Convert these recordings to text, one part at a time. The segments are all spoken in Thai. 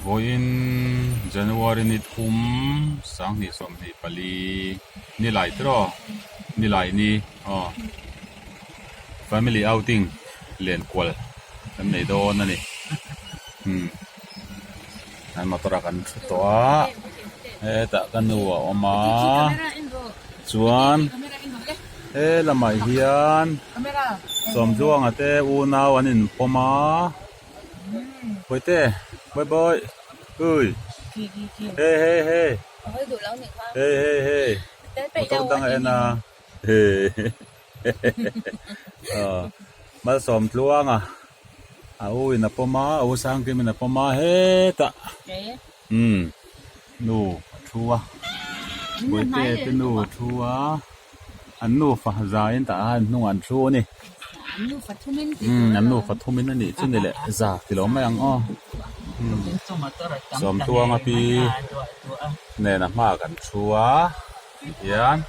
voin January ni thum sang ni som ni pali ni lai tro ni lai ni family outing len kwal kan nei do na ni an motora kan to ta kan nu oma chuan lamai hian som juang ate u naw anin poma boite boy ơi hey một tông tăng em à mà xóm luang à ôi na poma ôi sang kia mình na poma hết à nu chua boite te nu chua anh nu pha dài ta anh nu ăn chua nè anh nu phát thumin anh đi trên đây lệ giả thì nó mới ăn xóm tua mà pi nè nằm mà gần chua hiền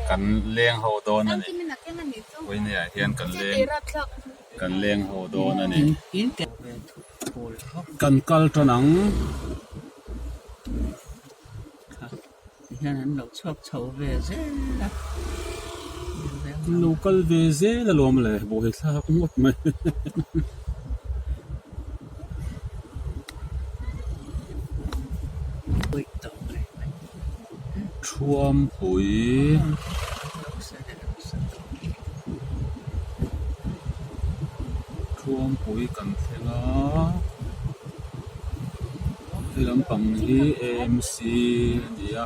cần liêng hậu đôn này với nè hiền cần liêng hậu đôn này cần cal cho nắng hiền anh lộc chọc chầu về dễ lắm local về dễ là lùm lệ bộ hết sao cũng một mình chuom pui cần thế đó thì làm bằng hi MC gì à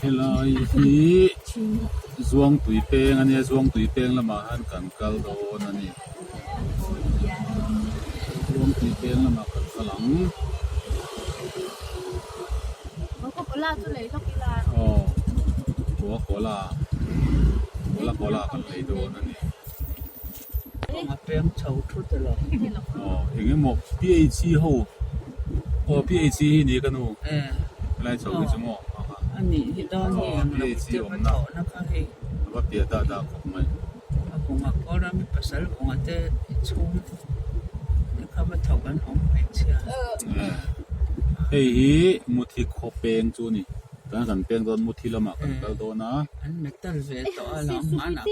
thế là hi zuang tui peng anh zuang tui peng là mà han cần cal đồ nè zuang tui peng là mà cần kalang có là cần lấy đồ nè mà peng chầu chút rồi hình như một PhD hậu PhD này cái nào lại chầu cái gì anh nhỉ thì đó nhỉ PhD ông nó khác gì và biệt đã cũng mấy cũng mà có ra mới pasal cũng ở đây chung cái không có thầu ăn không phải chưa hey một thì khó peng chú nè ta cần peng don một thì là mà cần cao đó na anh metal về tao làm ăn à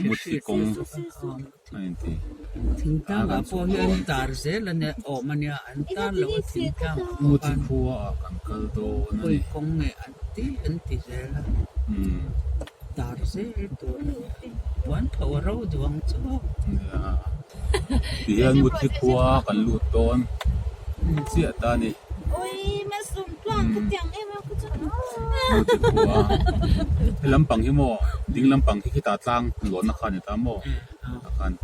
một thì công này thì thỉnh ta gặp bao nhiêu tar sẽ là nè mà nè anh ta là thỉnh ta một thì khua cần cao đó này công nghệ anh tí sẽ là tar sẽ itu wan power road doang tu thì anh một thì khua cần lụt ton chia ta nè một thì khua cái lắm bằng cái mò đinh lắm bằng cái ta tăng lộn nó khăn thì ta mò khăn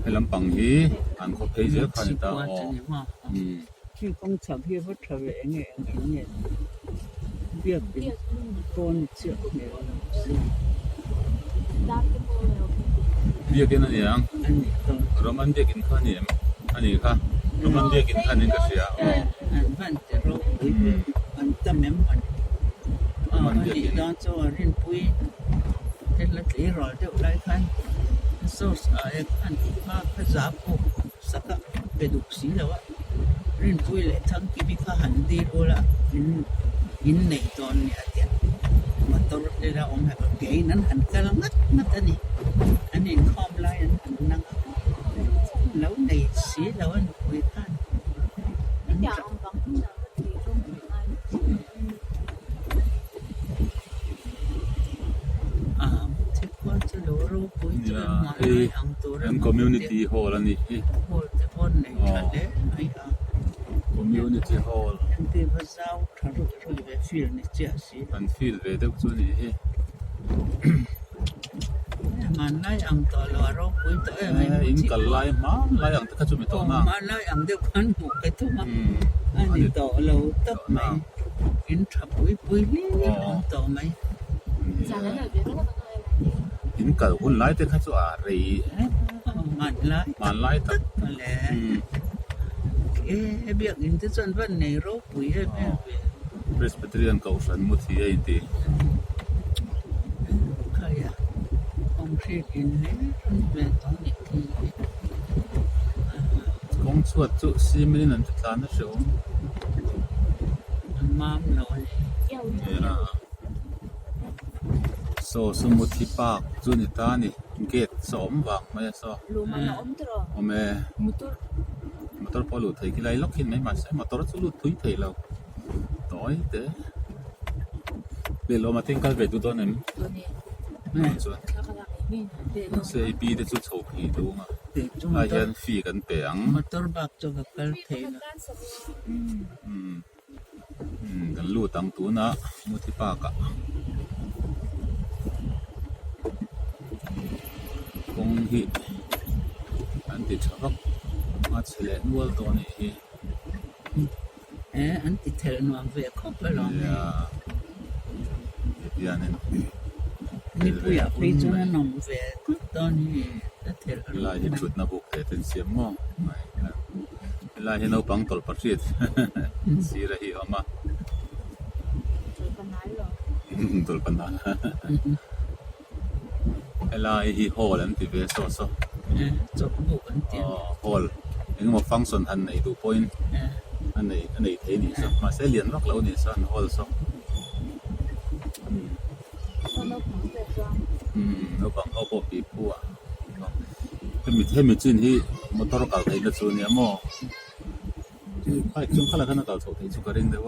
cái lắm bằng cái anh có thấy gì khăn thì ta khi công chậm khi vất trở về nghệ việc con chuyện này việc cái này anh Roman việc cái khăn này anh ấy khăn Roman việc cái khăn này cái gì anh vẫn để rồi anh tâm em anh đi đó cho riêng pui thế là tí rồi đều lại khăn số ai khăn mà cái giá của sắc về đục xí đâu á riêng pui lại thằng kia bị khá hẳn đi rồi là in này toàn nhà tiền mà tôi đây là ông hay cái nắn hẳn cái là ngắt anh nhìn không lại anh năng lâu này xí lâu anh quỳ than thế qua cho lỗ rô cuối em community hall anh ấy hall này thật đấy community hall em tìm vào sao thằng rồi về field này chia sẻ anh field về đâu chỗ này mà lại ăn tỏi lò rau cuối tới in cả lại mà lại ăn tất cả chúng mình tỏi mà lại ăn được ăn một cái thôi mà anh đi tỏi lâu tấp mày in chập cuối đi tỏi mày in cả quân lại tới khách chỗ à rồi mà lại tất cái việc in tới chân vẫn này rau cuối Presbyterian cầu sân một thì ấy thì khơi à ông sĩ in hết về tao nhị thì cũng suốt chỗ xí mình nên thực nó sớm mam nói thế là so số một thì bạc chỗ này ta nè gate xóm vàng mấy sao mà motor polo thấy cái này lóc hin mấy mà sẽ motor số lụt túi thấy lâu tối thế để lo mà tiếng cái về tụi tôi này sẽ bị để chút sầu khí đúng không để chúng ai ta hiện phi gần bẻng motor bạc cho gặp cái thế gần lụt tăng tú na một thì bạc cả công hi anh thì chắc mà sẽ lên nuôiตัวนี้อันติเทนวางเวียครบไปหรอเนี่ยเนี่ย นี่ปุยไปจนน้องเวียครบตอนนี้เทน ลายที่ชุดนับบุกแต่เป็นเสียงมั่งลายที่เราปังตลปัดชีดสีระหีออกมาตลปันนาลายที่ฮอลนั่นที่เวสโซจบบุกกันเตียนฮอลยังมาฟังส่วนทันในดูพอยน์อันไหนเทนี่ซะมาเสียเลียนรักเราเนี่ยส่วนฮอลซะเราบังเอาพอปีปัวให้มีจีนที่มอเตอร์เก่าไทยนั่นส่วนเนี่ยมั่งไปช่วงขั้นละขั้นเก่าสุดที่สุกเร่งเดียว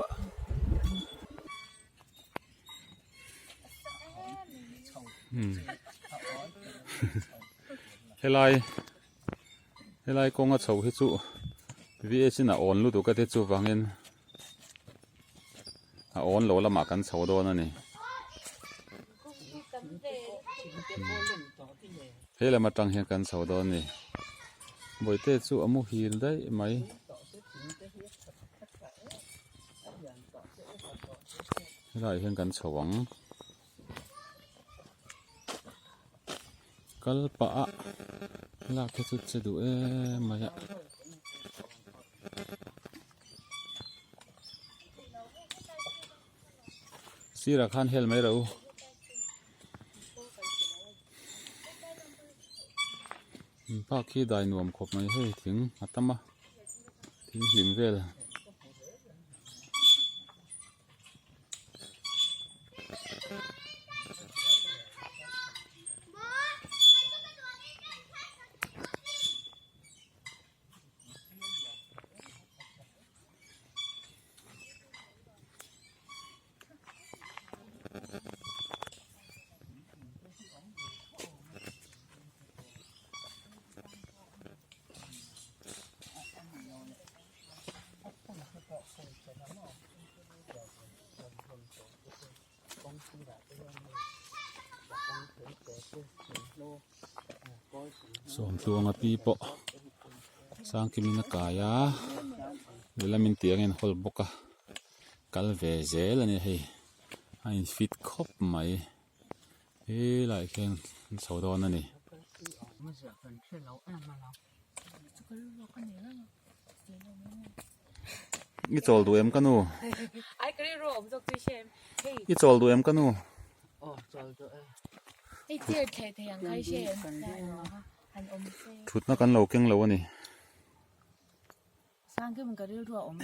เฮลัยกงก็เฉาให้จู่วิเอชิน่ะอ่อนรู้ตัวก็ที่จู่ฟังเงินอ่อนโหลละหมากันเฉาโดนนั่นนี่เฮ้ยเรามาจังเห็นกันเฉาโดนนี่บ่อยเตะจู่อามุฮีลได้ไหมเฮ้ยเราเห็นกันเฉาหวังกัลปะลากที่สุดจะดูมาอะสีราคาเฮลไม่รู้ภาคที่ได้หน่วมขบไม่ให้ถึงอัตมาถึงหิมเวลส่วนตัวงปีปะสร้างกิมินกายะเวลามินเตียงเงินฮอลบกะกัลเวเซลนี่ให้ให้ฟิตครบไหมเฮ้ยหลายแข่งสาวดอนนั่นนี่อีโจลดูเอ็มกันนูอีโจลดูเอ็มกันนูชุดนักกันเราเก่งเราวะนี่สร้างขึ้นมันก็เรื่องทั่วอม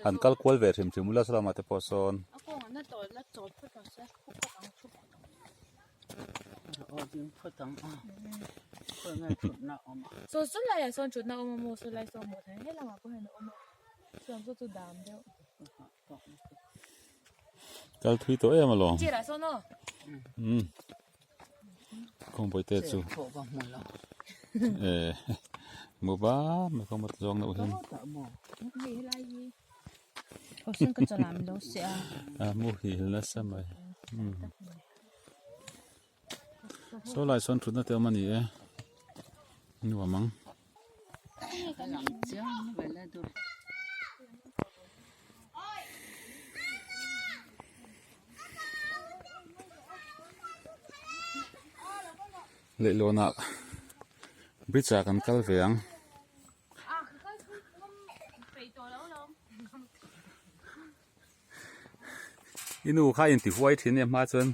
อันกัลควอลเวทถึงมุลาสลามาเตปอซอนส่วนสุดเลยส่วนจุดน่าอมโมสุดเลยส่วนหมดให้เรามาก็เห็นอมส่วนจุดดำเดียวกัลทุยตัวมาลองเจ้าละส่วนเนาะคงไปเตะจูมือบ้าไม่คงมาจองนะเพื่อนเขาซึ่งก็จะลำดูเสียมูฮีละสมัยโซลายส่วนชุดนั่นเตียวมันนี่นี่ว่ามั้งเละโลนัก บริจาคกันกัลเวียงอินูข้าอินติไว้ทิ้งเนี่ยมาจน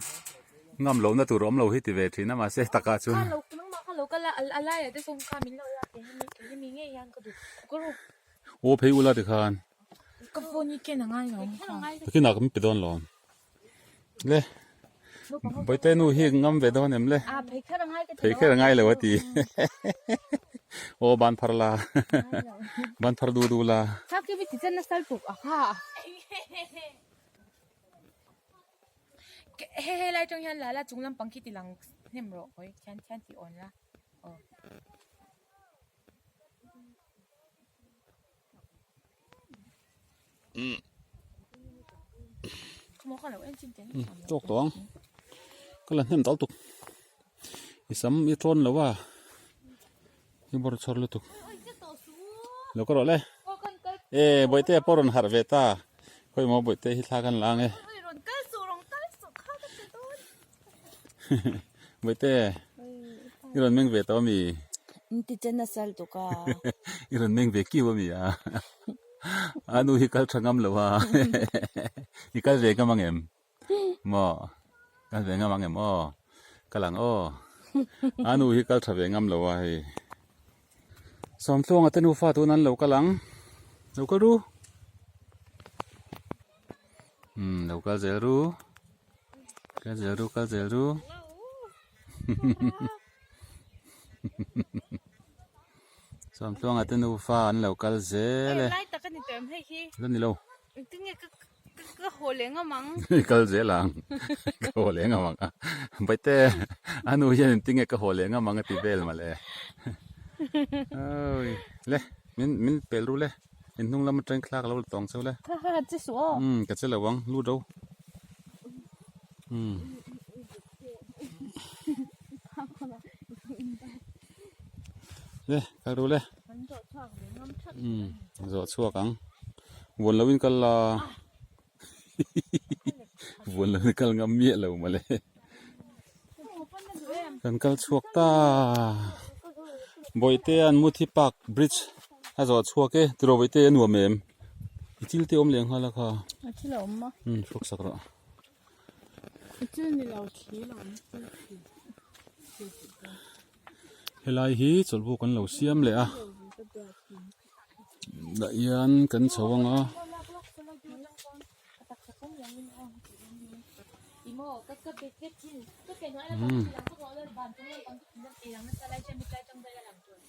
งำเหลาหน้าตัวร้อมเหลาให้ติเวทิ้งนะมาเสตะกาจน ข้าเรานั่งมาข้าเราก็ละอะไรอะได้ส่งการมินเราละยังมีเงี้ยยังก็ดูก็รู้ โอ้เพย์อุลาติคาน ก็โฟนี่แค่ไหนหรอ ตะกี้นักไม่ไปโดนหลอมเล่ไปเต้นูฮีงำไปโดนเอ็มเล่ เพย์แค่ไหนก็ เพย์แค่ไงเลยวะตีโอ้บานพาราลาบานพาราดูลา ถ้าคิดว่าที่จะน่าสนุกอะค่ะเฮ้ไล่จงยันละจงลำปังคิดตีหลังเนี่ยมั้งโอ้ยฉันตีอ่อนละเขาบอกเราเอ็นจริงๆ ตกตัวก็เลยเห็นตอตุกอีซ้ำอีต้นแล้วว่าอีบริชอร์เลยตุกแล้วก็รอเลยบอยเต้ปอรอนฮาร์เวต้าค่อยมาบอยเต้ฮิตลากันล้างบอยเต้อีรอนเมงเวต้ามี Inte känna själv då ka. อีรอนเมงเวกี้ว่ามีอันนู้ฮิกัลทางงำแล้วว่าฮิกัลเวกัมังเอ็มมอกัลเวกัมังเอ็มกำลังอันนู้ฮิกัลทางเวงำแล้วว่าสอมตัวงอัตนูฟ้าตัวนั้นแล้วกำลังเราก็รู้เราก็จะรู้สอมตัวงอัตนูฟ้าอันเราก็จะเลย ไล่ตะกันนี่เติมให้ขี้ แล้วนี่เรา ตึงเนี่ยก็โหเลี้ยงอ่ะมั้ง ก็จะหลังก็หัวเลี้ยงอ่ะมั้งไปเต้อันนู้นยังติ้งก็หัวเลี้ยงอ่ะมั้งตีเบลมาเลยเอ้ยเลยมินเปรู้เลยเห็นนุ่งแล้วมันเตรงคลากเราตองเซลเลย ถ้าจะสว ก็จะระวังรู้ดูเลยก็รู้เลยจอดชั่วกังวนแล้ววิ่งกันละวนแล้ววิ่งกันงำเมียเรามาเลยกันกันชั่วตาบอยเตียนมุทิปักบริดจ์อาจจะชั่วเกะตัวบอยเตียนหัวเมมจิลเตียมเลี้ยงเขาละค่ะ ที่เรามา ฟุกสักระ ที่นี่เราขี้เรา เฮลัยฮีจดบุกันเหล่าเสียมเลยได้ยันกันสว่างอีโมก็เบ็ดชิ้นก็เป็นว่าแล้วก็หลังก็บอกเลยบานตรงนี้บางทีนั่นเองนั่นอะไรจะมีใจจำใจหลังจน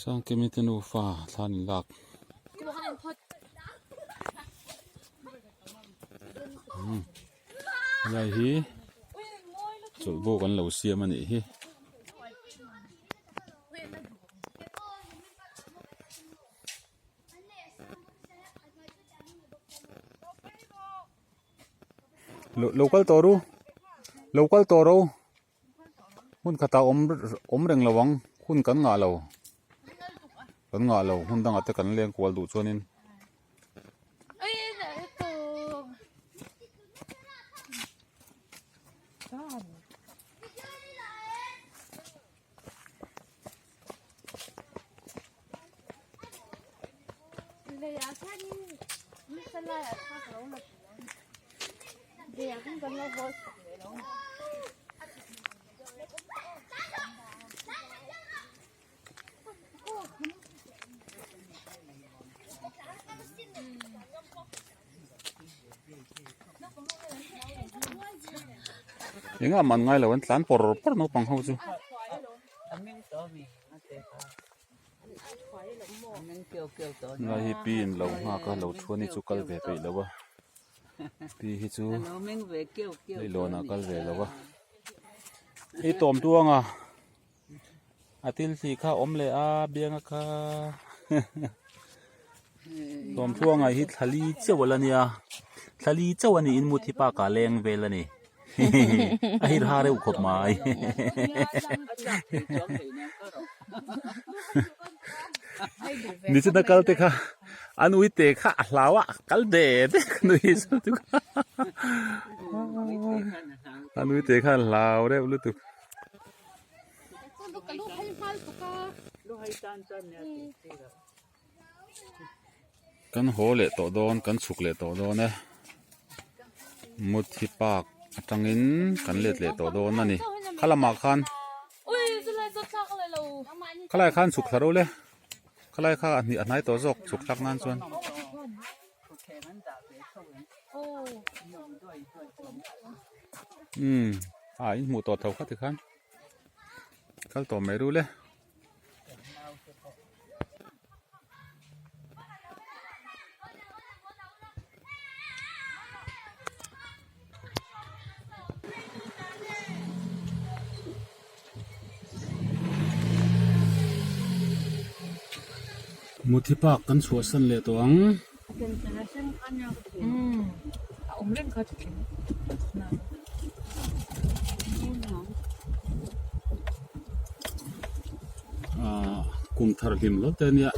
สร้างเกมิตนูฟ้าทานหลักอะไรฮีจดบุกันเหล่าเสียมันนี่ฮีlocal toro hun kata om reng lawang hun kan nga lo hun dang ate kan leng kwal du choninยังอ่ะมันไงล่ะวันหลานปอร์no pang hau chu Aming to mi ate ka. Aming kêu to. ngai hi pin lo nga ka lo thuani chu kal ve pe lo wa pi hi chu Aming ve kêu. le lo na kal ve lo wa hi tom tuanga atil si kha om le a bianga kha tom tuanga hi thali chawalania thali chawani in muthi pa ka leng velani ahir hare u khop mai ni chuna kalte kha อันอุ้ยเตะข้าลาวะกัลเดดนุ้ยสุดทุกอันอุ้ยเตะข้าลาวได้รู้ตุก กันโหเลโตโดนกันสุกเลโตโดนนะมุดที่ปากจังอินกันเล็ดเลโตโดนนั่นนี่ข้าละหมากคันข้าไล่คันสุกทะลุเลยข้าไล่ข้าอันนี้อันไหนตัวจกสุกทักนั่นส่วนอินหมูตัวเท่าข้าถึงคันข้าตัวไม่รู้เลย มุทิปากกันสวสันเลยตัวงกุมทาริมรถเนี่ย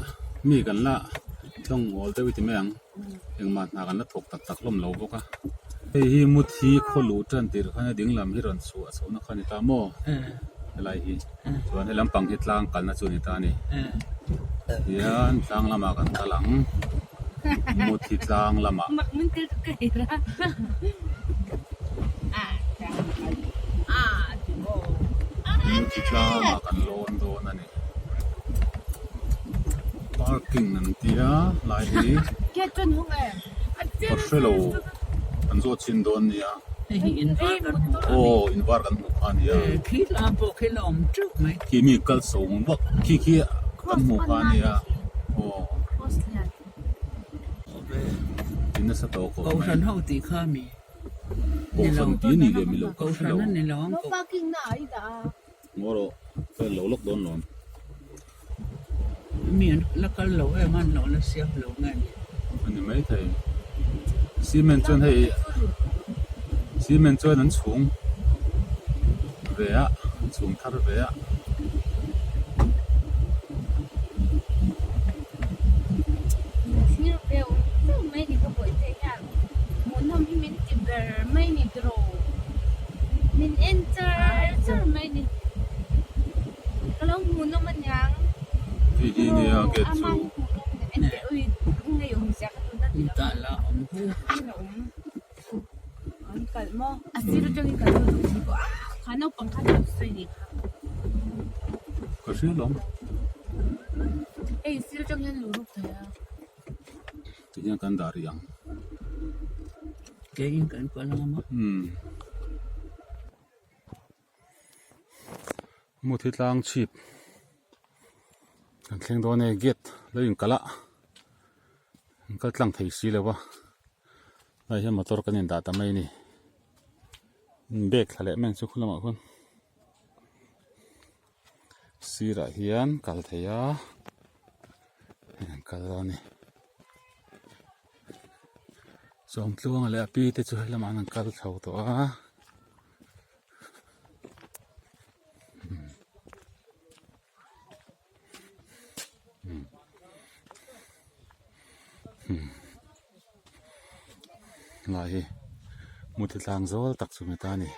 มีกันละช่องออลเตวิติแมงยังมาหากันละถกตักล้มเหลวพวกอะไอ้ฮิมุทีคนรู้จันติร์ขันดิ่งลำฮิรันสัวสาวนักขันตาโมอะไรฮิส่วนให้ลำปังฮิตลางกันนะส่วนนี้ตานี่ยันทางลำมากันตะหลังมุดที่ทางลำมามุดที่ทางมากันโลนโดนนั่นนี่พาร์กิ้งนั่นเตียลายนี้พอเชลโลอันโซชินโดนเนี่ยโอ้อินวาร์กันมุกอันเนี่ยขี้ลำโบขี้ลมจุกไหมขี้มีกัลสูงบักขี้กันมุกอันเนี่ยโอ้อินนัสโตโก้ไหมเขาฉันตีข้ามีเขาฉันตีนี่เลยมีโลเขาฉันนั่นในร้องเขาโมโรเป็นโลลกโดนหลอนมีแล้วก็โหลไอ้มันโหลแล้วเสียบโหลเงินอันนี้ไม่ใช่ซีเมนต์จนให้ซีเมนต์จนนั้นสูงเวียสูงทัดเวียไม่ดีก็ป่วยใจยากหมุนทำให้มินจิบเบอร์ไม่มีโดรมินเอนเจอร์ไม่ดีก็แล้วหมุนมันยังทีนี้เกิดสูงตาละkalmo asiro jong kalmo ko khana pangkha sai niก็ชื่อหลงsiro jong yan luruk thayaที่ยังกันดาริยังเก่งกันก็แล้วมั้งมุทิลางชีพกันเชียงโดนเอเกตแล้วยังกะละก็ตั้งไทยสีเลยวะไอ้เหี้ยมาตรกันนี่ด่าทำไมนี่เบรกทะเลแม่งสุขละมั้งคนสีระเฮียนกัลเทียกัลลนี่สมทวงอะไรปีเตจุให้ละมันกัลเท่าตัวลายมุดทางโซลตักสุเมตานี่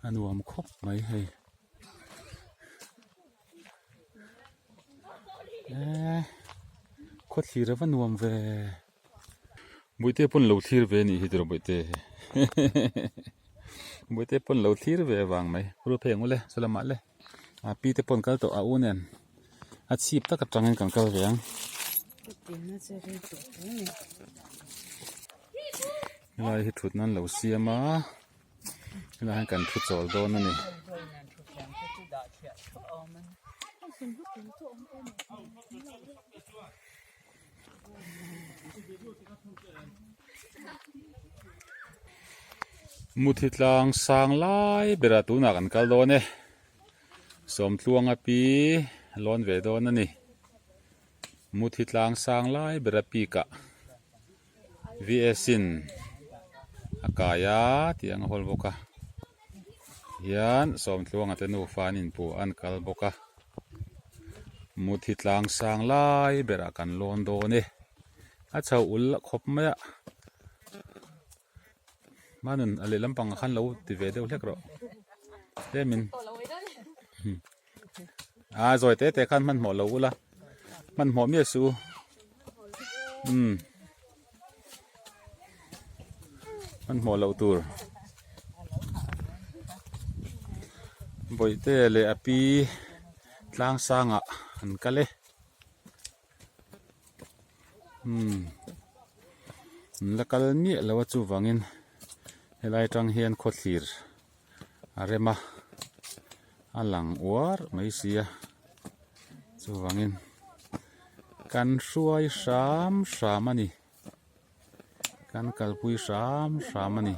อันวมครบไหมให้โคตรทีระวันวมเวบุยเตปนเหลาทีร์เวนี่ฮิตรบุยเตบุยเตปนเหลาทีร์เววางไหมรู้เพลงวะเลยสลามัดเลยปีเตปนกัลตัวอาอุนเนอาชีพตะกับจังเงินกันกัลเวียงลายทุดนั้นเหลาเสียมาลายกันทุดโจลโดนนั่นนี่มุทิตลางสางลายเบราตูนักันกัลโดนเน่สมทวงอปีล้อนเวโดนนั่นนี่มุทิตลางสางลายเบราปีกะวีเอซินอากายาที่อังฮอลบกะยันสมทวงอัตโนฟานินปูอันกัลบกะ มุทิตลางสางลายเบรากันลอนโดนี่อาเจ้าอุลขบไหมอะมาหนุนอะไรลำปังขันเราติเวเดียวเล็กหรอเด้มินจอยแต่ขันมันหมอเราละมันหมอเมียสูมันหมอเราตัวบ่อยเตะเลยอปีลางสางอ่ะหันกันเลยแล้วก็มีแล้วว่าจูวังอินเฮลัยจังเฮียนโคตรลีร์อะไรมาอันหลังอวดไม่เสียจูวังอินกันช่วยสามมันนี่กันกัลปุยสามมันนี่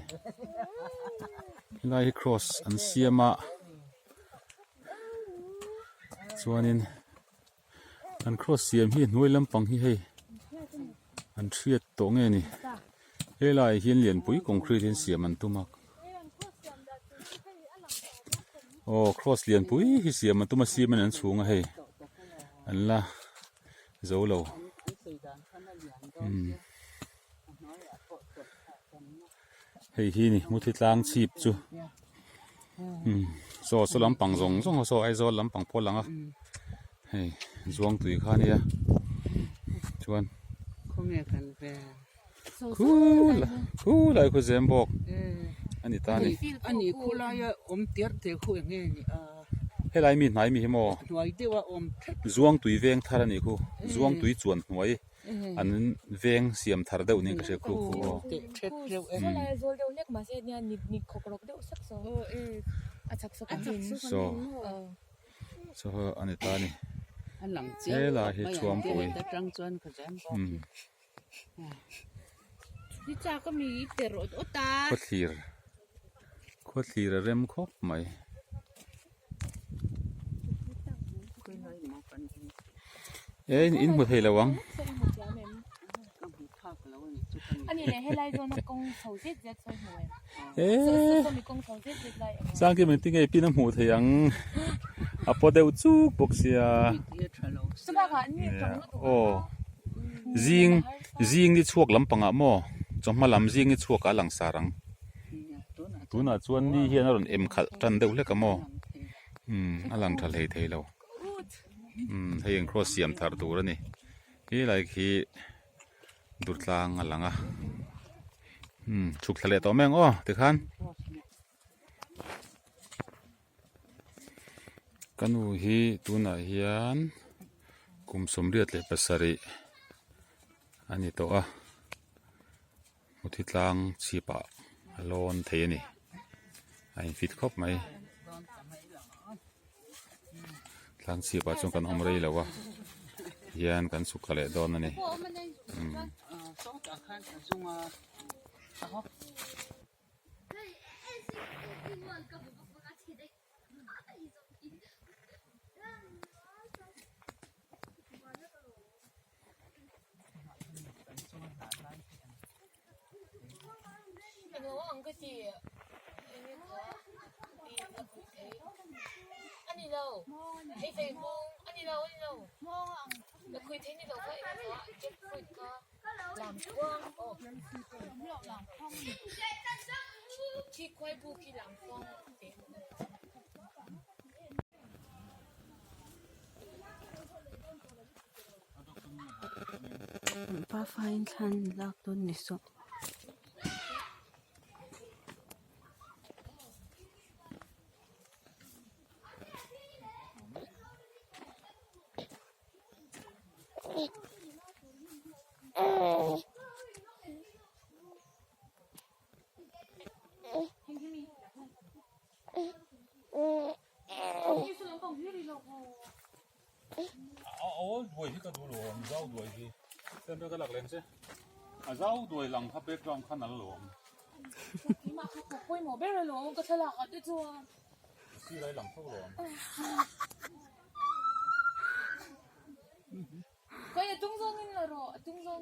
เฮลัยครอสอันเสียมาส่วนนี้อันครอสเสียมที่หน่วยลำปังที่ให้อันเชียดตรงนี้นี่เฮลัยเฮียนเหรียญปุ๋ยคงครีเห็นเสียมันตุมักโอ้ครอสเหรียญปุ๋ยที่เสียมันตุมาเสียมันอันสูงอะให้อันละโจโลเฮ้ยที่นี่มุทิตลางชีบจูโซ่สลัมปังซงโซ่ไอโซ่ลำปังพอลังอ่ะเฮ้ยจวงตุยข้านี่อ่ะชวนคูเลยคุณเซมบอกอันนี้ตานี่อันนี้คูลายเตียร์เตะคู่อย่างงี้เฮ้ยไรมีไหนมีหิมอหน่วยที่ว่าจวงตุยเวงทาร์นี่คูจวงตุยจวนหน่วยอันนั้นเวงเสียมทาร์เดียวนี่ก็เชื่อคูคูก็เลยโซเดียวเล็กมาเสียเนี่ยนิคกรกเดียวสักโซอาจักสกันหินโซ่อันนี้ตานี่อันหลังเฮ้ยล่ะเฮ้ยชวมปุ๋ยนี่จาก็มีเตรดอุตาโคตรลีร์เริ่มครบไหมอินหมดเลยละวังอันนี้เลยให้ไล่โดนกงเสาเจ็ดสวยหวยมีกงเสาเจ็ดไล่สร้างกี่มันติ้งไอ้พี่น้ำหูเทียงพอเดวจูบกเสียสบายค่ะนี่จังโอ้จิงนี่ชวกลำปังอ่ะมั่วจอมมาลำจิงนี่ชวกหลังสารังตัวน่ะชวนนี่เฮียนรอนขัดจันเดวเล็กมั่วหลังทะเลเทเราให้ยังครอสเสียมทาร์ตัวนี่ที่ไรคือดูดลางหลังอ่ะฉุกทะเลต่อแมงอ้อเด็กขันกันหูฮีตัวน่ะเฮียนกุมสมเด็จเลยภาษาริอันนี้ตัวมุทิตลางชีปะลอนเทนี่ไอ้ฟิตครบไหมลางชีปะจงกันอมรีแล้ววะยันกันสุขเลยโดนนั่นนี่อันนี้เราไอ้เฟซบุ๊กอันนี้เราแล้วคุยเทนี่เราก็เก็บคุยก็หลังกว้างโอ้หลังห้องที่ควายบูที่หลังห้องป้าไฟทันลักต้นนิสกด้วยที่กระดูหลวมเจ้าด้วยที่เส้นเรื่องกระหลักเลนใช่เจ้าด้วยหลังทับเบ็ดรองขนาดหลวมที่มาเขาคุยหมอเบลล์หลวมก็ฉลาดด้วยจ้ะที่ไรหลังเท่าหลวมก็อย่าตุ้งซ่งนี่เลยหรอตุ้งซ่ง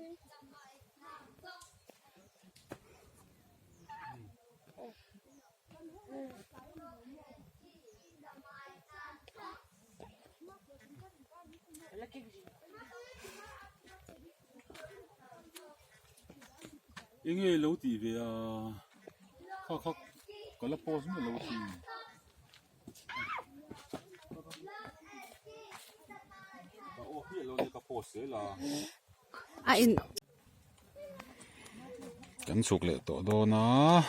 应该楼底边啊，靠，搞了包什么楼梯？哦，这楼那个包谁了？ Ah, in. Kan suk le to do na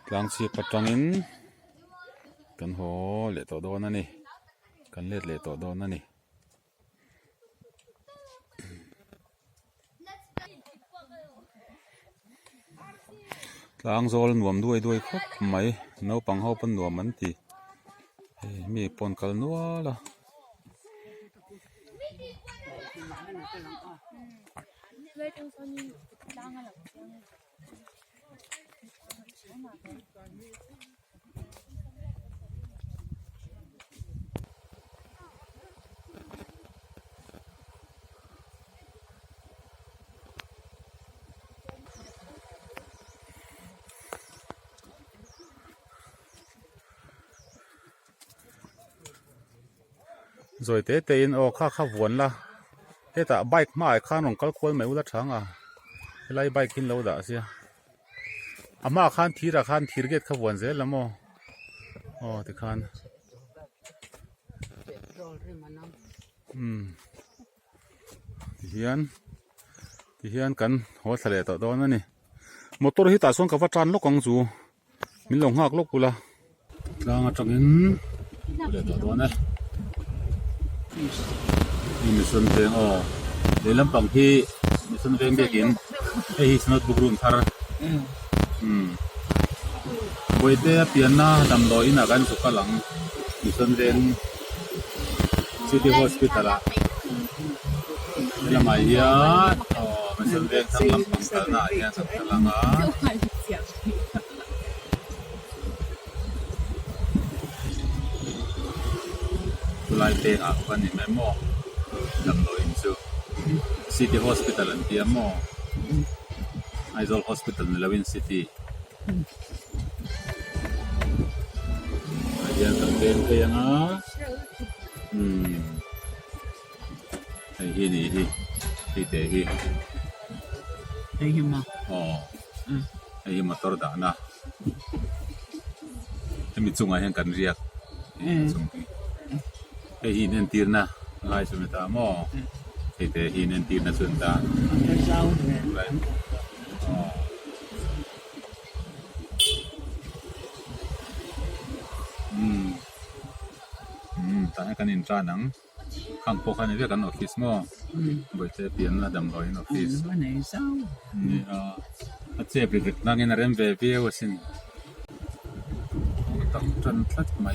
tlang chi patangin kan ho le to do na ni kan le to do na ni tlang zol nuam duai khop mai no pang ho pan nuam an ti mi pon kal nuala rồi thế tên ô khá vốn là thế ta bike mà khá nông cál khôi mấy út trắng à lấy bike kinh lâu đã xia à mà khan thí cái khá vốn dễ lắm ô thì khan thì hiền cần hỗ trợ để đó nữa nè motor hi ta xuống cái vật tràn lúc con chú mình lồng hạc lúc cula đang ở trong in để đó này mình xuân về để làm bằng khi mình xuân về biết in ấy nó bục run thar bây giờ tiền na đầm đôi na gan súc lăng mình xuân về City Hospital à làm ai ya mình xuân về thằng làm bằng cái na ya sắp lăng à lại tệ à phần này mấy mỏ làm nổi insu City Hospital anh tiêm mỏ Aizawl HospitalในLawin City ayan ang ben kaya nga ay hi te hi đây mà ay motor da na mi chunga hen kan riak ai hi nen tir na ngai su ta mo ai te hi nen tir na sun ta cái rau này taให้กันอินทรานังข้างพวกกันเรียกกันออฟฟิศมั้งบ่อยเจอเปลี่ยนละดำร้อยออฟฟิศ cái này rau นี่เจ็บหรือนั่งinเรื่องเบี้ยวสินต้องจนทัดไหม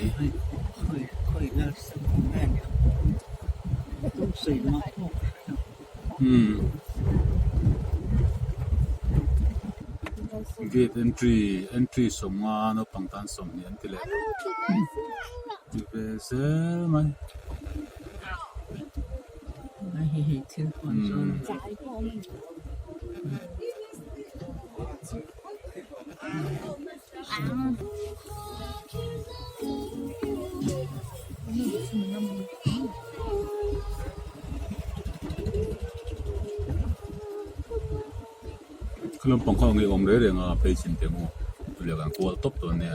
khơi là cái này cũng sấy mà gate entry สมงานเอาปังตันสมเนี่ยทีเลยจีเปเซไหม hi thiên con rồi คือลำปองเขาเงยองเรื่องไปสินเตงูเรียกกันกลัวตบตัวเนี่ย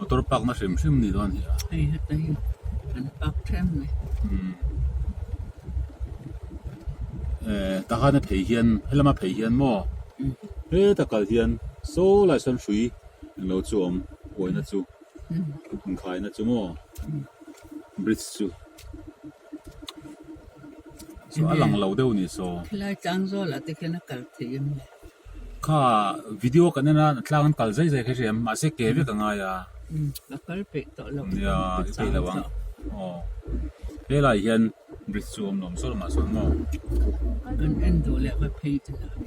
ตัวปักมาชิมนี่ตอนนี้ đây đây anh bác thêm này ตาข้าเนี่ยเพย์เฮียนให้เรามาเพย์เฮียนมั้งตะการเฮียนโซ่ไหลสัน水เราจูอมไว้นะจูขายนะจูมั้งบริสจูso alang lo deu ni so lại trang rồi là cái nó cắt thì kha video kan na tlang kal zai zai khe ma se ke ve ka nga ya là cái bị tội lỗi ya pe la wang pe la hian bridge zoom nom so ma son mo anh đồ lại cái bị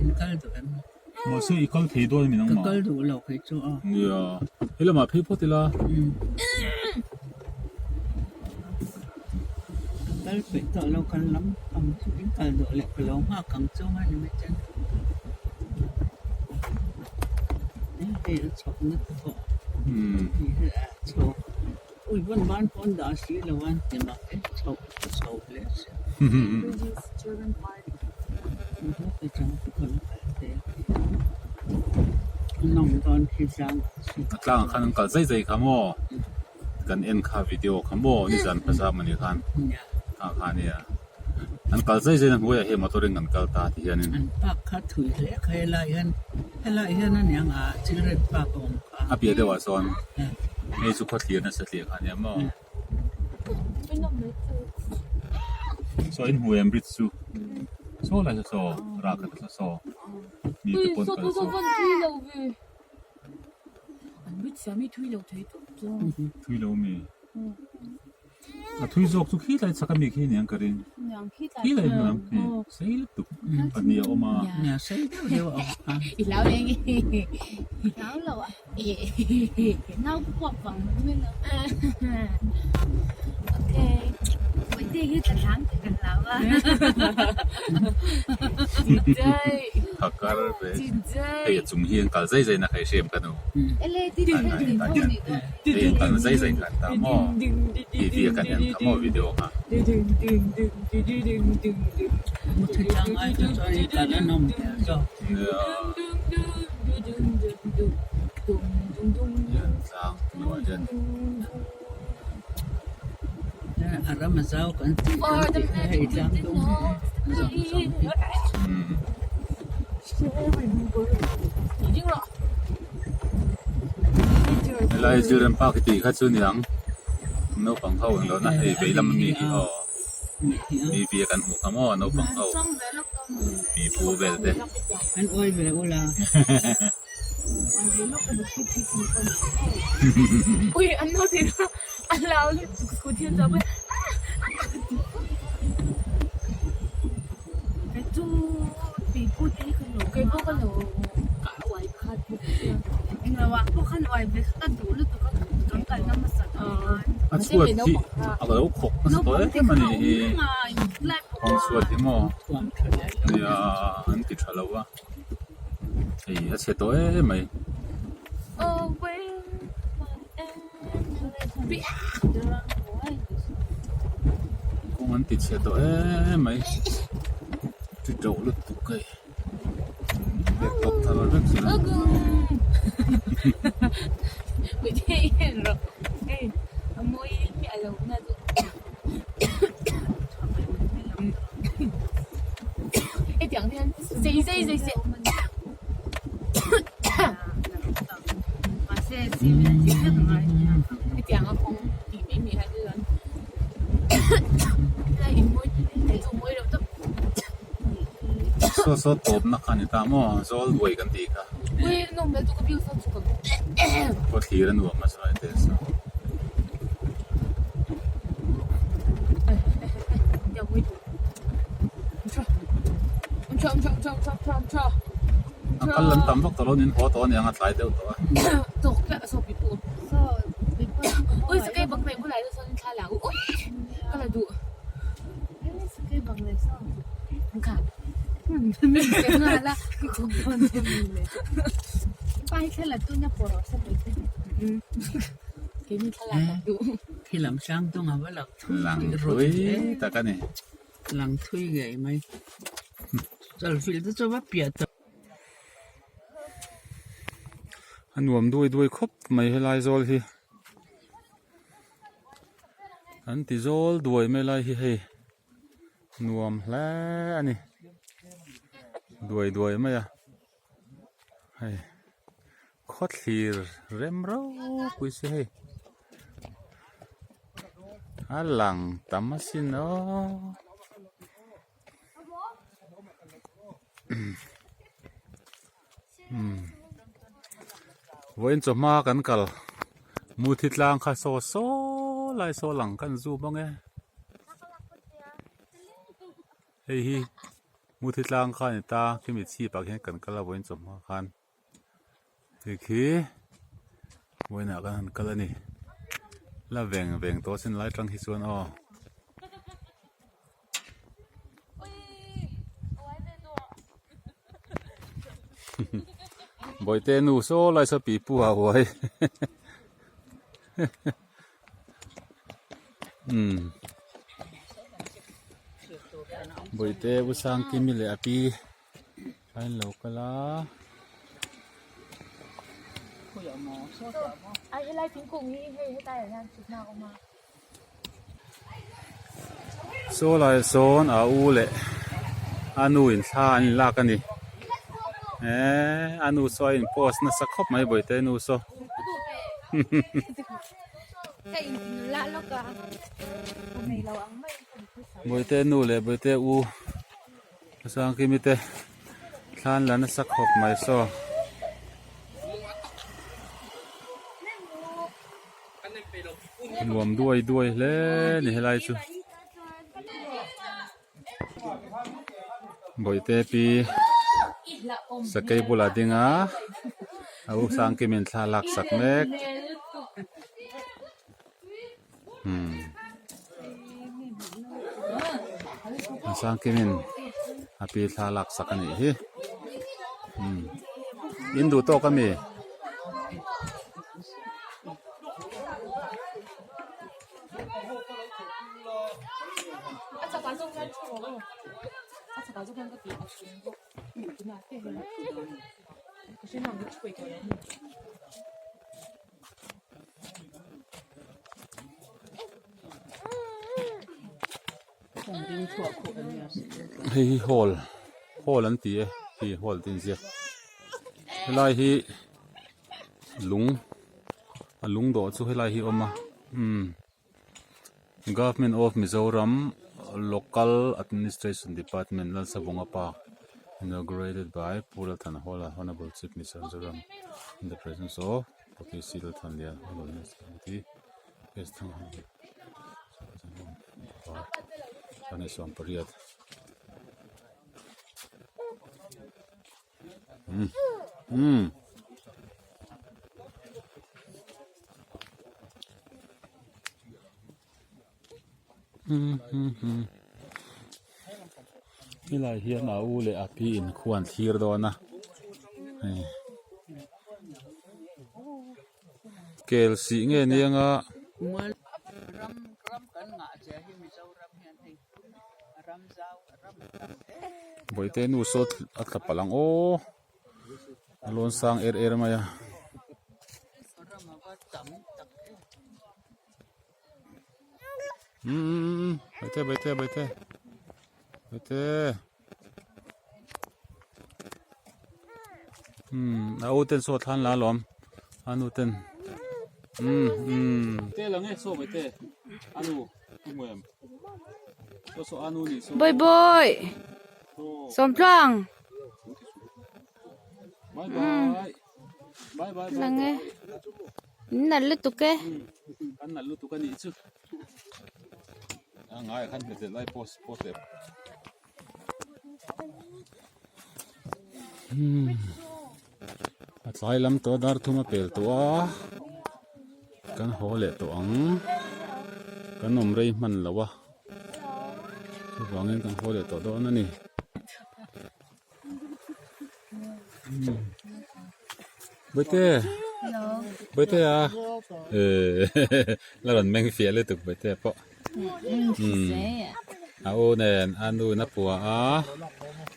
anh cái đồ anh mo se ikal thei do mi nang ma cái đồ lộc cái chỗ ya hela ma pe potila cái bị tội lộc cần lắm cầm chút cái đồ lại cái lông hoa cầm chỗ mà nhưng mà chân thì nó chọc nước cỏ thì chọc ui văn ban con đã xí là văn thì mà cái chọc hopeless. children park Cái trang con thế. Nông con khi sang. กลางคันกัลใจขโมกันเอ็นคาวิดีโอขโมนี่จันภาษามันนี่คัน Nhà. คันเนี่ยอันกัลใจนั้นหัวเฮมาตัวเร่งกันกัลตาที่ยัน Anh bác khát thủy lẽ khai lại hơn anh yang à chỉ rất bác ông อาเปียเดวาซอนไอสุขที่นั่นสัตย์คันเนี่ยมั้ง ไม่นมเลยคือ so in huem britsu so la so ra ka so mi te pon ka so con thui lâu về anh biết sao mi thui lâu thấy tốt rồi thui lo mi a thui zok tu khi lai saka mi khi niang ka rin nhàng khi lai nam ki sei lu tu pa ni oma nhà xây đều ông à ít lâu đấy lâu lâu à lâu quạt vòng mới lâu ok bây giờ cái cái tháng cái cái lâu à chơi hakar be chơi e chung hian kal zai zai na khai sem ka no ele đi đi đi đi đi e kan zai zai kan ta mo i vi kan yan ta mo video ka một thời gian ai cho đi cả nó nằm rồi sang no jen à ra mà sao còn hay lắm đúng lai jiren pa ki ti kha chu niang no pang hau lo na e be lam mi hi o mi vi kan hu ka mo no pang hau mi pu be de anh ơi về là ui anh nói thì anh lao lên của thiên giáo ấy cái chú bị bút ấy cái lỗ cái bút cái lỗ cả hoài khát bút anh làว่าพวกขันไว้เบสก็ดูแล้วตัวก็ต้องการน้ำมันสัตว์ a chuat ti a lo khok a sto e ma ni hi ไล่ hong chuat ti mo toàn thời ni a an ti thala wa ei a che to e mai away bị kong an ti che to e mai ti do lu tu kai be top thara rak sin bị thế rồi ê môi mẹ lâu na rồi ê tiếng thiên dây dây dây dây mà xe xe mình chỉ biết rồi ê tiếng nó không bị mẹ mẹ hay rồi lại môi để dùng môi đâu tập so so top na khan ta mo zol duai kan ti ka ui nó mẹ tụi cái biểu sao tụi cái ko thira nu ma sai te so giờ môi cho an kal lan tam vak to lo nin ho to ni anga tlai deu to tổ cái số bị buộc ôi sao cái bằng này bữa lại tôi xin khai lão ôi cái là đủ cái bằng này sao không cả mình cái này là cái con mình này bay cái là tôi nhập vào sao vậy cái mình khai là đủ khi làm sang tôi ngồi với lạc lang roi ta ka ni lăng thui gậy mày rồi phim tôi cho bắt bịa tập an nuam duai khop mai helai zol hi an ti zol duai mai lai hi hei nuam hla ani duai mai a hei khot hlir rem ro pui se hei alang tamasin o voin cho ma kan kal mu thit lang kha so lai so lang kan zu bang e hei hi mu thit lang kha ni ta ki mi chi pa khen kan kala voin cho ma khan hi khi voin a kan kala ni la veng to sin lai tang hi chuan o bồi tên nu số lại sao bị bùa vậy bồi tê u sang kim mi lệ api hai lâu cả lá ai lại phím cùng đi hay tay ở nhà chụp nào mà số lại số à u lệ anu in sa anh la cái này anu soi in post na sắc khóc mấy bồi tê anu so cái lạ lắm cả hôm nay lâu ăn mấy bồi tê anu lệ bồi tê u sang kim mi tê than là nó sắc khóc mấy soรวมด้วยเล่นี่ให้ไรจูบ่อยเตปีสเกยบุลาดิงาเอาสังกิมินทาลักสักเมกสังกิมินอาปีทาลักสักนี่ฮิอินดูโตก็มี hi hol an ti hi hol tin zia helai hi lung do chu helai hi oma Government of Mizoram Local Administration Department lan sabunga pa inaugurated by Puralthan Hola Honorable Chief Minister Mizoram in the presence of Dr. Sidal Thandia Honorable Pestang Paniswam Pariyatนี่ไรเฮียนาอูเลยอาพีอินควรทีร์ดอนะเกลสีเงี้ยเนี่ยงะบ่อยเตนูสดอัตปะลังโอลอนสังมายาไปเตเอาเต้นโซทันละหลอมอานุเต้นเต้ละไงโซไปเต้อานุทุกเมื่อโซอานุนี่โซบอยสมพลังบายนั่งไงนั่นลุตุกะอันนั้นลุตุกันนี่ซึง่ายขั้นเสร็จไล่โพสเสร็จสายลำตัวดาร์ทุ่มเปิลตัวกันหัวเละตัวอังกันนมไรมันละวะทุกวันนี้กันหัวเละตัวโดนนั่นนี่เบเต้อะแล้วมันแมงเฟียเลยตุกเบเต้ปะเอาเนนอันดูนับปัว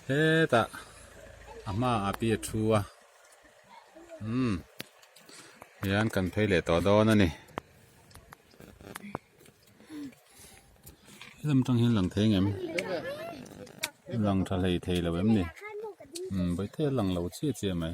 เฮ้ตาอาม่าอาปีชัวยันกันเพลต่อดอนนั่นนี่ลำจังเห็นหลังเทงมั้ยหลังทะเลเทแล้วเว้ยนี่ไปเทหลังเราเชี่ยไหม